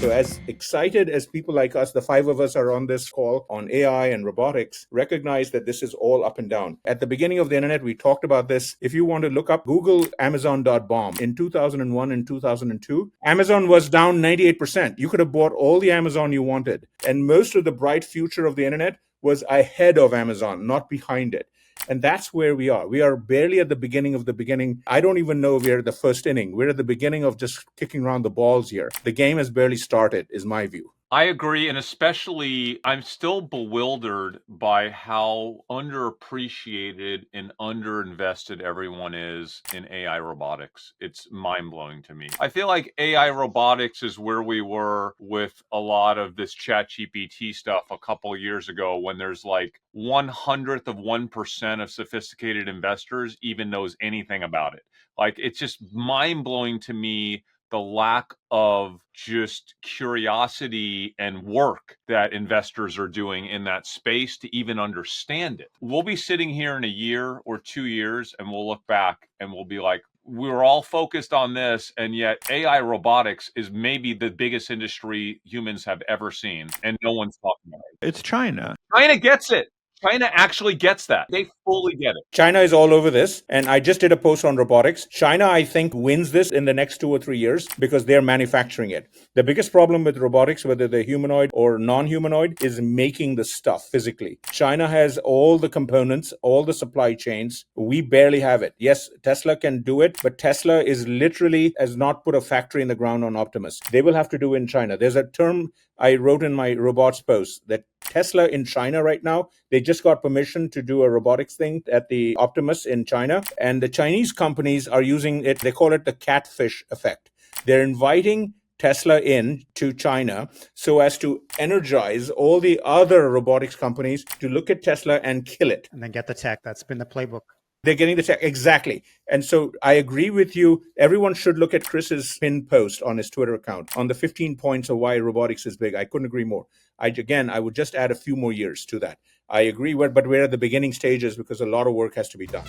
So as excited as people like us, the five of us are on this call on AI and robotics, recognize that this is all up and down. At the beginning of the internet, we talked about this. If you want to look up Google Amazon.bomb in 2001 and 2002, Amazon was down 98%. You could have bought all the Amazon you wanted. And most of the bright future of the internet was ahead of Amazon, not behind it. And that's where we are. We are barely at the beginning of the beginning. I don't even know if we're at the first inning. We're at the beginning of just kicking around the balls here. The game has barely started, is my view. I agree, and especially I'm still bewildered by how underappreciated and underinvested everyone is in AI robotics. It's mind-blowing to me. I feel like AI robotics is where we were with a lot of this ChatGPT stuff a couple of years ago, when there's like 1/100% of sophisticated investors even knows anything about it. Like, it's just mind-blowing to me, the lack of just curiosity and work that investors are doing in that space to even understand it. We'll be sitting here in a year or 2 years and we'll look back and we'll be like, we were all focused on this, and yet AI robotics is maybe the biggest industry humans have ever seen, and no one's talking about it. It's China. China gets it. China actually gets that. They fully get it. China is all over this. And I just did a post on robotics. China, I think, wins this in the next 2 or 3 years because they're manufacturing it. The biggest problem with robotics, whether they're humanoid or non-humanoid, is making the stuff physically. China has all the components, all the supply chains. We barely have it. Yes, Tesla can do it, but Tesla is literally has not put a factory in the ground on Optimus. They will have to do it in China. There's a term I wrote in my robots post that Tesla in China right now, they just got permission to do a robotics thing at the Optimus in China. And the Chinese companies are using it. They call it the catfish effect. They're inviting Tesla in to China so as to energize all the other robotics companies to look at Tesla and kill it. And then get the tech. That's been the playbook. They're getting the tech. Exactly. And so I agree with you. Everyone should look at Chris's pin post on his Twitter account on the 15 points of why robotics is big. I couldn't agree more. I would just add a few more years to that. I agree, but we're at the beginning stages because a lot of work has to be done.